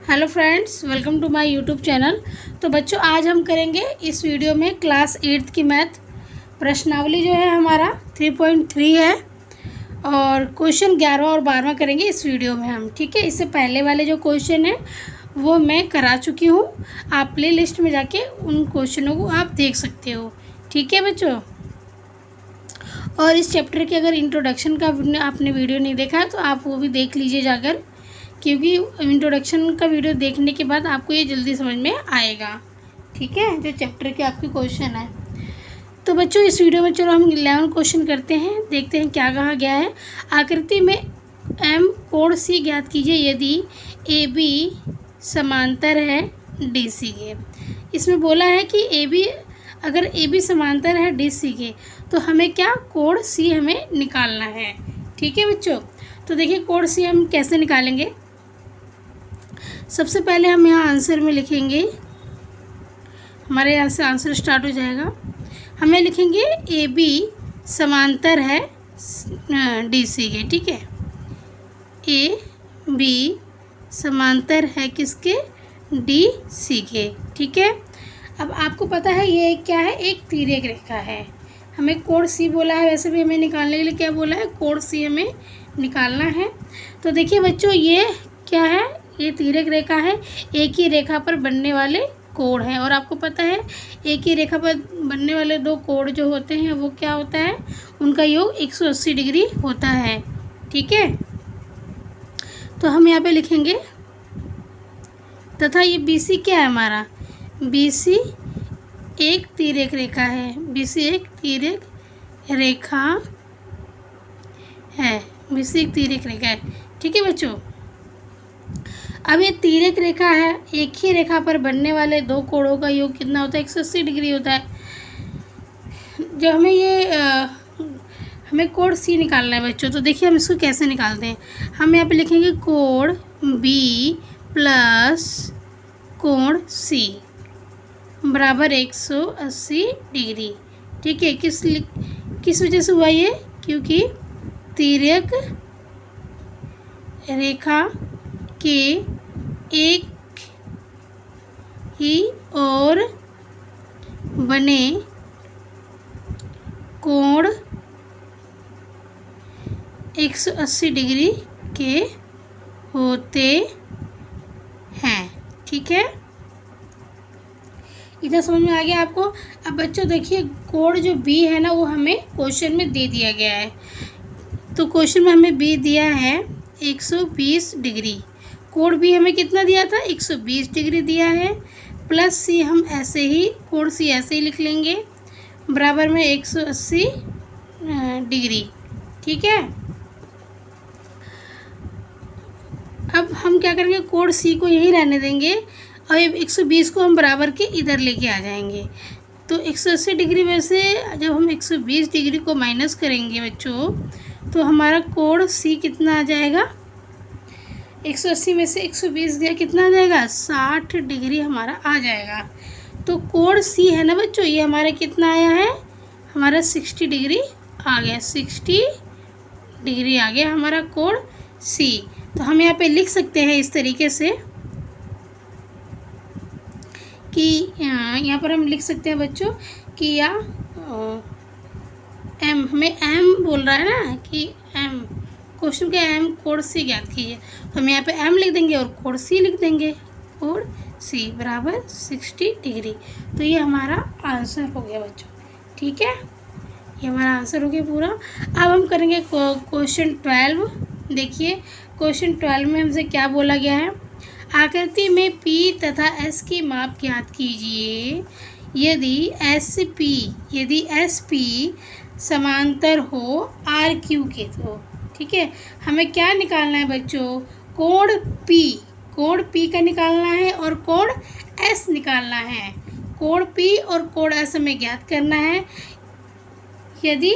Hello friends, welcome to my YouTube channel. तो बच्चों, आज हम करेंगे इस वीडियो में क्लास 8th की मैथ प्रश्नावली जो है हमारा 3.3 है और क्वेश्चन 11 और 12 करेंगे इस वीडियो में हम। ठीक है, इससे पहले वाले जो क्वेश्चन है वो मैं करा चुकी हूँ। आप प्ले लिस्ट में जाके उन क्वेश्चनों को आप देख सकते हो। ठीक है बच्चों, और इस चैप्टर के अगर इंट्रोडक्शन का आपने वीडियो नहीं देखा है तो आप वो भी देख लीजिए जाकर, क्योंकि इंट्रोडक्शन का वीडियो देखने के बाद आपको ये जल्दी समझ में आएगा। ठीक है, जो चैप्टर के आपके क्वेश्चन है। तो बच्चों, इस वीडियो में चलो हम 11 क्वेश्चन करते हैं, देखते हैं क्या कहा गया है। आकृति में एम कोण सी ज्ञात कीजिए यदि ए बी समांतर है डी सी के। इसमें बोला है कि अगर ए बी समांतर है डी सी के तो हमें क्या कोण सी हमें निकालना है। ठीक है बच्चों, तो देखिए कोण सी हम कैसे निकालेंगे। सबसे पहले हम यहाँ आंसर में लिखेंगे, हमारे यहाँ से आंसर स्टार्ट हो जाएगा। हमें लिखेंगे ए बी समांतर है डी सी के। ठीक है, ए बी समांतर है किसके, डी सी के। ठीक है, अब आपको पता है ये क्या है, एक तिर्यक रेखा है। हमें कोण सी बोला है, वैसे भी हमें निकालने के लिए क्या बोला है, कोण सी हमें निकालना है। तो देखिए बच्चों, ये क्या है, ये तिर्यक रेखा है, एक ही रेखा पर बनने वाले कोण है। और आपको पता है एक ही रेखा पर बनने वाले दो कोण जो होते हैं वो क्या होता है, उनका योग 180 डिग्री होता है। ठीक है, तो हम यहाँ पे लिखेंगे तथा ये BC क्या है हमारा, BC एक तिर्यक रेखा है। BC एक तिर्यक रेखा है, BC एक तिर्यक रेखा है। ठीक है बच्चों, अब ये तिर्यक रेखा है, एक ही रेखा पर बनने वाले दो कोणों का योग कितना होता है, 180 डिग्री होता है। जो हमें कोण सी निकालना है बच्चों, तो देखिए हम इसको कैसे निकालते हैं। हम यहाँ पे लिखेंगे कोण B प्लस कोण C बराबर 180 डिग्री। ठीक है, किस वजह से हुआ ये, क्योंकि तिर्यक रेखा के एक ही ओर बने कोण 180 डिग्री के होते हैं। ठीक है, इधर समझ में आ गया आपको। अब बच्चों देखिए, कोण जो B है ना वो हमें क्वेश्चन में दे दिया गया है। तो क्वेश्चन में हमें B दिया है 120 डिग्री। कोण B हमें कितना दिया था, 120 डिग्री दिया है। प्लस C हम ऐसे ही, कोण C ऐसे ही लिख लेंगे, बराबर में 180 डिग्री। ठीक है, अब हम क्या करेंगे, कोण C को यहीं रहने देंगे और 120 को हम बराबर के इधर लेके आ जाएंगे। तो 180 डिग्री में से जब हम 120 डिग्री को माइनस करेंगे बच्चों, तो हमारा कोण C कितना आ जाएगा, 180 में से 120 गया, कितना आ जाएगा, 60 डिग्री हमारा आ जाएगा। तो कोण C है ना बच्चों, ये हमारा कितना आया है, हमारा 60 डिग्री आ गया, 60 डिग्री आ गया हमारा कोण C। तो हम यहाँ पे लिख सकते हैं इस तरीके से कि यहाँ पर हम लिख सकते हैं बच्चों कि या M, हमें M बोल रहा है ना कि M, क्वेश्चन के M कोण C ज्ञात कीजिए। तो हम यहाँ पे M लिख देंगे और कोण C लिख देंगे, कोण C बराबर 60 डिग्री। तो ये हमारा आंसर हो गया बच्चों। ठीक है, ये हमारा आंसर हो गया पूरा। अब हम करेंगे क्वेश्चन 12। देखिए क्वेश्चन 12 में हमसे क्या बोला गया है, आकृति में P तथा S की माप ज्ञात कीजिए यदि SP समांतर हो RQ के। तो ठीक है, हमें क्या निकालना है बच्चों, कोण P का निकालना है और कोण S निकालना है। कोण P और कोण S हमें ज्ञात करना है यदि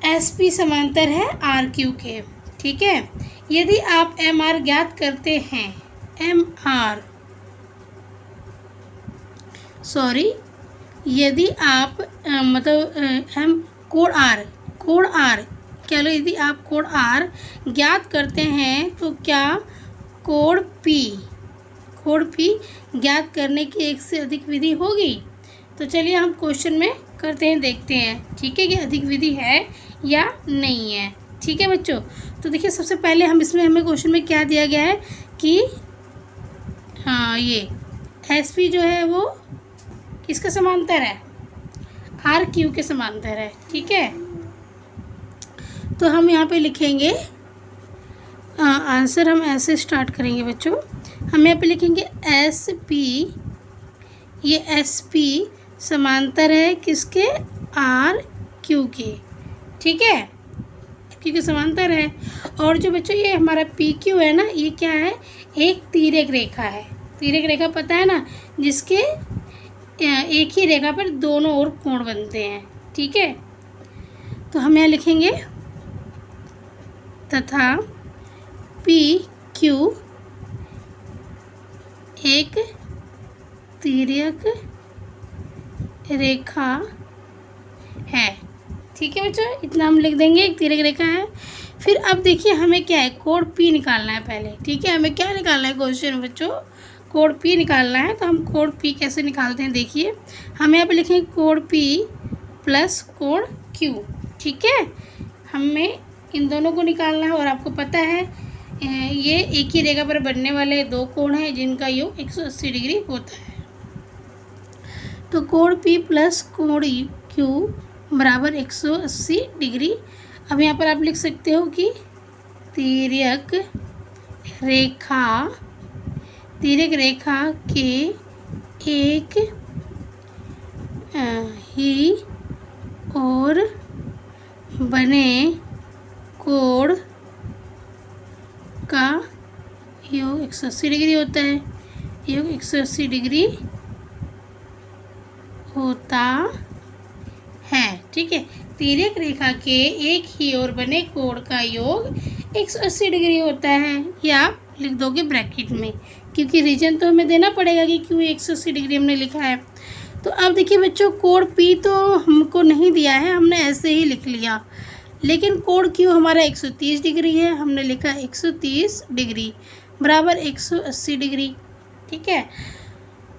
SP समांतर है RQ के। ठीक है, यदि आप MR ज्ञात करते हैं, यदि आप कोण R क्या लो, यदि आप कोण R ज्ञात करते हैं तो क्या कोण P कोण पी ज्ञात करने की एक से अधिक विधि होगी। तो चलिए हम क्वेश्चन में करते हैं, देखते हैं ठीक है कि अधिक विधि है या नहीं है। ठीक है बच्चों, तो देखिए सबसे पहले हमें क्वेश्चन में क्या दिया गया है कि ये SP जो है वो किसका समांतर है, RQ के समांतर है। ठीक है, तो हम यहाँ पे लिखेंगे आंसर हम ऐसे स्टार्ट करेंगे बच्चों। हम यहाँ पे लिखेंगे SP, ये SP समांतर है किसके, RQ के। ठीक है, क्योंकि समांतर है। और जो बच्चों ये हमारा PQ है ना, ये क्या है, एक तिर्यक रेखा है। तिर्यक रेखा पता है ना, जिसके एक ही रेखा पर दोनों ओर कोण बनते हैं। ठीक है, तो हम यहाँ लिखेंगे तथा PQ एक तिर्यक रेखा है। ठीक है बच्चों, इतना हम लिख देंगे, एक तिर्यक रेखा है। फिर अब देखिए हमें क्या है, कोण P निकालना है पहले। ठीक है, हमें क्या निकालना है क्वेश्चन बच्चों, कोण P निकालना है। तो हम कोण P कैसे निकालते हैं देखिए, हम यहाँ पे लिखेंगे कोण P प्लस कोण Q। ठीक है, हमें इन दोनों को निकालना है। और आपको पता है ये एक ही रेखा पर बनने वाले दो कोण हैं जिनका योग 180 डिग्री होता है। तो कोण P प्लस कोण Q बराबर 180 डिग्री। अब यहाँ पर आप लिख सकते हो कि तिर्यक रेखा के एक ही ओर बने कोण का योग 180 डिग्री होता है। योग 180 डिग्री होता है। ठीक है, तिर्यक रेखा के एक ही ओर बने कोण का योग 180 डिग्री होता है। ये आप लिख दोगे ब्रैकेट में, क्योंकि रीजन तो हमें देना पड़ेगा कि क्यों 180 डिग्री हमने लिखा है। तो अब देखिए बच्चों, कोण P तो हमको नहीं दिया है, हमने ऐसे ही लिख लिया। लेकिन कोण Q हमारा 130 डिग्री है, हमने लिखा 130 डिग्री बराबर 180 डिग्री। ठीक है,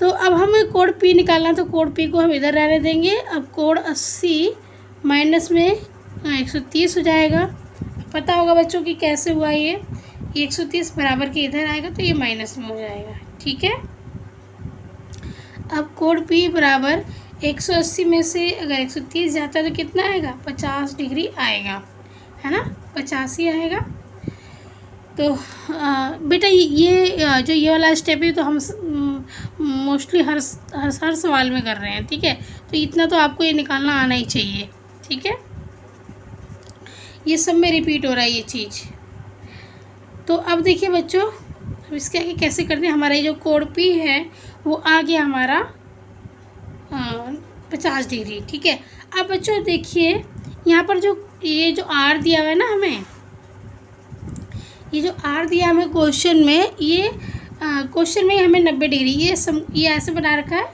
तो अब हमें कोण P निकालना, तो कोण P को हम इधर रहने देंगे। अब कोण 80 माइनस में 130 हो जाएगा। पता होगा बच्चों कि कैसे हुआ ये 130 बराबर के इधर आएगा तो ये माइनस में हो जाएगा। ठीक है, अब कोण P बराबर 180 में से अगर 130 जाता है तो कितना आएगा, 50 डिग्री आएगा, है ना, 50 ही आएगा। तो बेटा ये जो ये वाला स्टेप है तो हम मोस्टली हर सवाल में कर रहे हैं। ठीक है, तो इतना तो आपको ये निकालना आना ही चाहिए। ठीक है, ये सब में रिपीट हो रहा है ये चीज़। तो अब देखिए बच्चों, अब इसके आगे कैसे करते हैं। हमारा ये जो कोण P है वो आ गया हमारा 50 डिग्री। ठीक है, अब बच्चों देखिए यहाँ पर जो ये जो R दिया हुआ है ना, हमें ये जो R दिया हमें क्वेश्चन में, ये क्वेश्चन में हमें 90 डिग्री ये ऐसे बना रखा है,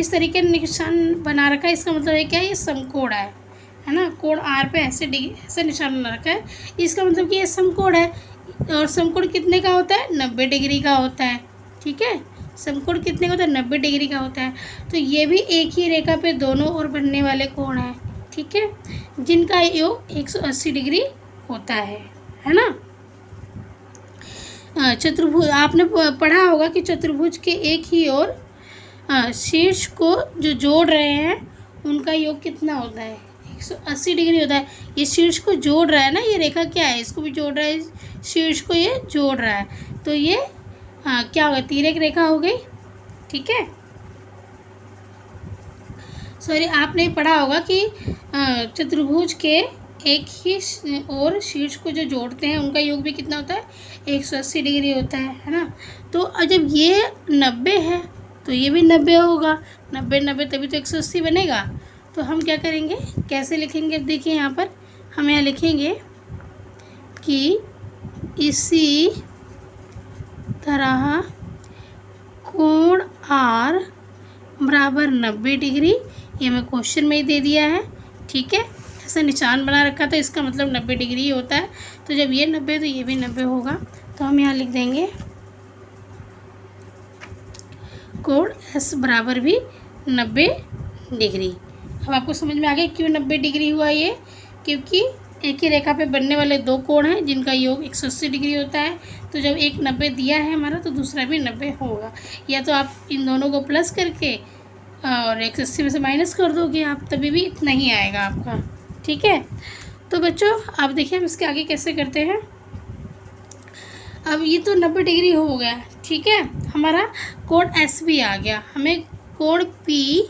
इस तरीके निशान बना रखा है। इसका मतलब है क्या, ये समकोण है ना, कोण R पे ऐसे निशान बना रखा है। इसका मतलब कि ये समकोण है, और समकोण कितने का होता है, 90 डिग्री का होता है। ठीक है, समकोण कितने का होता है, 90 डिग्री का होता है। तो ये भी एक ही रेखा पे दोनों ओर बनने वाले कोण हैं। ठीक है, जिनका योग 180 डिग्री होता है ना। चतुर्भुज आपने पढ़ा होगा कि चतुर्भुज के एक ही ओर शीर्ष को जो जोड़ रहे हैं उनका योग कितना होता है, 180 डिग्री होता है। ये शीर्ष को जोड़ रहा है ना, ये रेखा क्या है, इसको भी जोड़ रहा है, शीर्ष को ये जोड़ रहा है, तो ये क्या होगा, तिर्यक रेखा हो गई। ठीक है, सॉरी आपने पढ़ा होगा कि चतुर्भुज के एक ही और शीर्ष को जो जोड़ते हैं उनका योग भी कितना होता है, 180 डिग्री होता है ना। तो जब ये 90 है तो ये भी 90 होगा, 90 तभी तो 180 बनेगा। तो हम क्या करेंगे, कैसे लिखेंगे, देखिए यहाँ पर हम यहाँ लिखेंगे कि इसी तरह कोण R बराबर 90 डिग्री, ये हमें क्वेश्चन में ही दे दिया है। ठीक है, ऐसा निशान बना रखा था, इसका मतलब 90 डिग्री होता है। तो जब ये 90 तो ये भी 90 होगा। तो हम यहाँ लिख देंगे कोण एस बराबर भी 90 डिग्री। अब आपको समझ में आ गया क्यों 90 डिग्री हुआ ये, क्योंकि एक ही रेखा पे बनने वाले दो कोण हैं जिनका योग 180 डिग्री होता है। तो जब एक 90 दिया है हमारा तो दूसरा भी 90 होगा। या तो आप इन दोनों को प्लस करके और 180 में से माइनस कर दोगे आप, तभी भी इतना ही आएगा आपका। ठीक है, तो बच्चों आप देखिए हम इसके आगे कैसे करते हैं। अब ये तो 90 डिग्री हो गया, ठीक है। हमारा कोण एस भी आ गया। हमें कोण पी,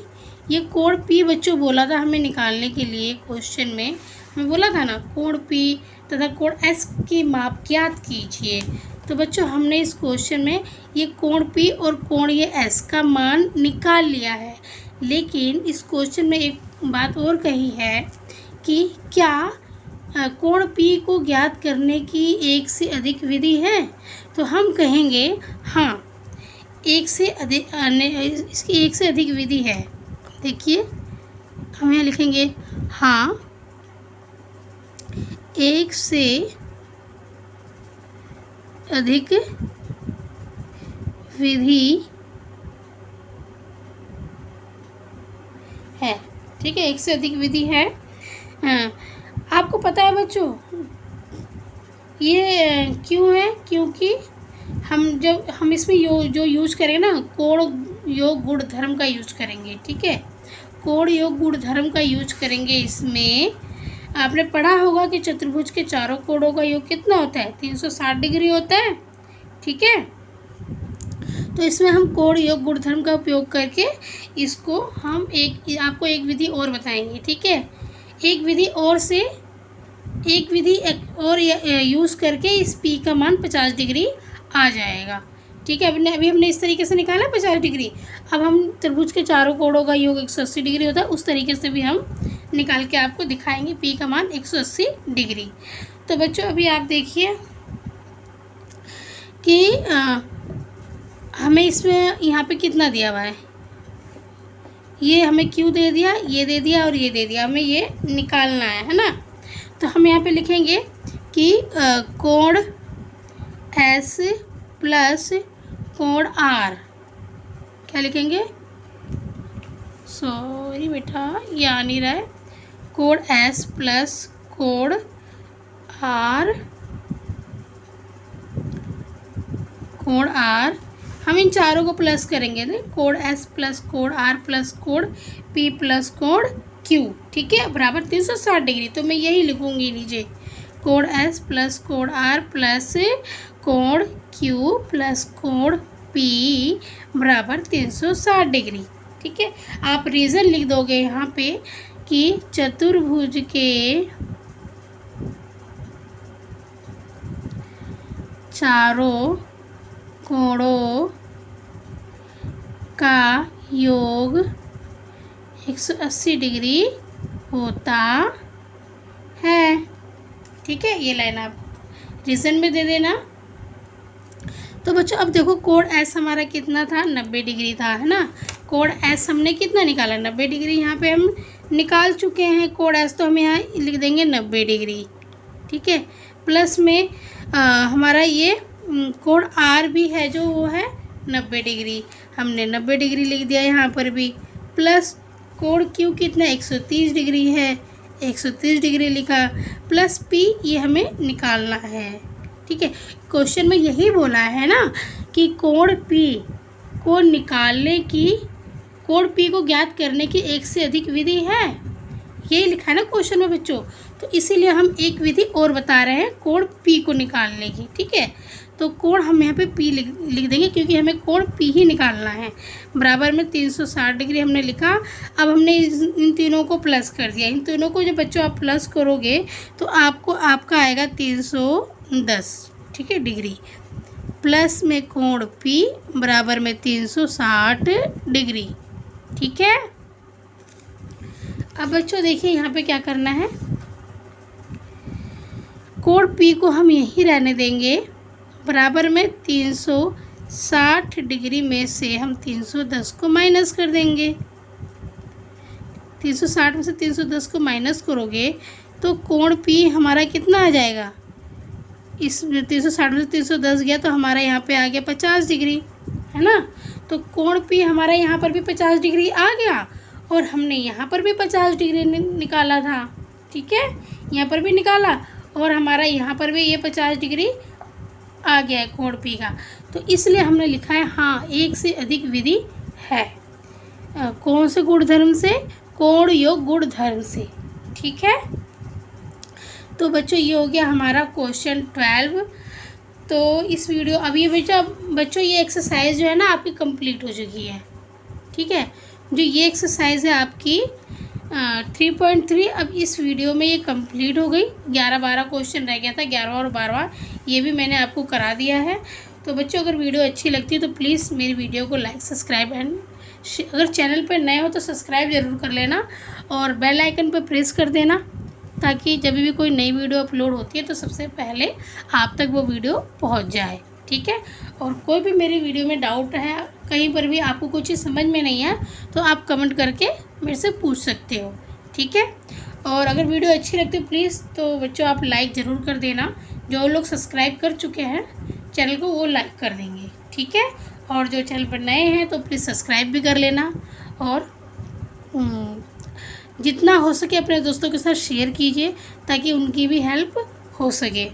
ये कोण पी बच्चों बोला था हमें निकालने के लिए, क्वेश्चन में हमें बोला था ना कोण पी तथा कोण एस की माप ज्ञात कीजिए। तो बच्चों हमने इस क्वेश्चन में ये कोण पी और कोण ये एस का मान निकाल लिया है, लेकिन इस क्वेश्चन में एक बात और कही है कि क्या कोण पी को ज्ञात करने की एक से अधिक विधि है। तो हम कहेंगे हाँ, एक से अधिक, इसकी एक से अधिक विधि है। देखिए हम यहाँ लिखेंगे हाँ, एक से अधिक विधि है। ठीक है, एक से अधिक विधि है। आपको पता है बच्चों ये क्यों है, क्योंकि जब हम इसमें जो यूज करेंगे ना, कोण योग गुण धर्म का यूज करेंगे। ठीक है, कोण योग गुण धर्म का यूज करेंगे। इसमें आपने पढ़ा होगा कि चतुर्भुज के चारों कोणों का योग कितना होता है, 360 डिग्री होता है। ठीक है, तो इसमें हम कोण योग गुण धर्म का उपयोग करके इसको हम आपको एक विधि और बताएंगे। ठीक है, एक विधि और यूज़ करके इस पी का मान 50 डिग्री आ जाएगा। ठीक है, अभी हमने इस तरीके से निकाला 50 डिग्री। अब हम त्रिभुज के चारों कोणों का योग 180 डिग्री होता है, उस तरीके से भी हम निकाल के आपको दिखाएंगे पी का मान 180 डिग्री। तो बच्चों अभी आप देखिए कि हमें इसमें यहाँ पे कितना दिया हुआ है, ये हमें क्यों दे दिया, ये दे दिया और ये दे दिया, हमें ये निकालना है ना। तो हम यहाँ पे लिखेंगे कि कोण एस प्लस कोण आर, क्या लिखेंगे, सॉरी बेटा ये आ नहीं रहा है, कोण एस प्लस कोण आर, हम इन चारों को प्लस करेंगे ना, कोण एस प्लस कोण आर प्लस कोण पी प्लस कोण क्यू। ठीक है, बराबर 360 डिग्री। तो मैं यही लिखूंगी नीचे, कोण एस प्लस कोण आर प्लस कोण क्यू प्लस कोण पी बराबर 360 डिग्री। ठीक है, आप रीज़न लिख दोगे यहाँ पे कि चतुर्भुज के चारों कोणों का योग 180 डिग्री होता है। ठीक है, ये लाइन आप रीज़न में दे देना। तो बच्चों अब देखो कोण एस हमारा कितना था, 90 डिग्री था, है ना। कोण एस हमने कितना निकाला, 90 डिग्री यहाँ पे हम निकाल चुके हैं कोण एस, तो हम यहाँ लिख देंगे 90 डिग्री। ठीक है, प्लस में हमारा ये कोण आर भी है जो वो है 90 डिग्री, हमने 90 डिग्री लिख दिया यहाँ पर भी, प्लस कोण क्यू कितना 130 डिग्री है, 130 डिग्री लिखा, प्लस पी ये हमें निकालना है। ठीक है, क्वेश्चन में यही बोला है ना कि कोण पी को निकालने की, कोण पी को ज्ञात करने की एक से अधिक विधि है, यही लिखा है ना क्वेश्चन में बच्चों। तो इसीलिए हम एक विधि और बता रहे हैं कोण पी को निकालने की। ठीक है, तो कोण हम यहाँ पे पी लिख देंगे क्योंकि हमें कोण पी ही निकालना है। बराबर में 360 डिग्री हमने लिखा। अब हमने इन तीनों को प्लस कर दिया। इन तीनों को जब बच्चों आप प्लस करोगे तो आपका आएगा 310। ठीक है, डिग्री प्लस में कोण पी बराबर में 360 डिग्री। ठीक है, अब बच्चों देखिए यहाँ पे क्या करना है, कोण पी को हम यहीं रहने देंगे, बराबर में 360 डिग्री में से हम 310 को माइनस कर देंगे। 360 में से 310 को माइनस करोगे तो कोण पी हमारा कितना आ जाएगा, इस 360 में से 310 गया तो हमारा यहाँ पे आ गया 50 डिग्री। है ना। तो कोण P हमारा यहाँ पर भी 50 डिग्री आ गया और हमने यहाँ पर भी 50 डिग्री निकाला था, ठीक है, यहाँ पर भी निकाला और हमारा यहाँ पर भी ये 50 डिग्री आ गया है कोण P का। तो इसलिए हमने लिखा है हाँ एक से अधिक विधि है। कौन से गुणधर्म से? कोण योग गुणधर्म से, ठीक है। तो बच्चों ये हो गया हमारा क्वेश्चन 12। तो इस वीडियो अब ये बच्चों ये एक्सरसाइज जो है ना आपकी कंप्लीट हो चुकी है, ठीक है। जो ये एक्सरसाइज है आपकी 3.3 अब इस वीडियो में ये कंप्लीट हो गई। 11-12 क्वेश्चन रह गया था, 11वां और 12वां ये भी मैंने आपको करा दिया है। तो बच्चों अगर वीडियो अच्छी लगती है तो प्लीज़ मेरी वीडियो को लाइक सब्सक्राइब एंड अगर चैनल पर नए हो तो सब्सक्राइब ज़रूर कर लेना और बेल आइकन पर प्रेस कर देना, ताकि जब भी कोई नई वीडियो अपलोड होती है तो सबसे पहले आप तक वो वीडियो पहुंच जाए, ठीक है। और कोई भी मेरी वीडियो में डाउट है, कहीं पर भी आपको कुछ चीज़ समझ में नहीं है तो आप कमेंट करके मेरे से पूछ सकते हो, ठीक है। और अगर वीडियो अच्छी लगती है प्लीज़ तो बच्चों आप लाइक ज़रूर कर देना। जो लोग सब्सक्राइब कर चुके हैं चैनल को वो लाइक कर देंगे, ठीक है। और जो चैनल पर नए हैं तो प्लीज़ सब्सक्राइब भी कर लेना और जितना हो सके अपने दोस्तों के साथ शेयर कीजिए ताकि उनकी भी हेल्प हो सके।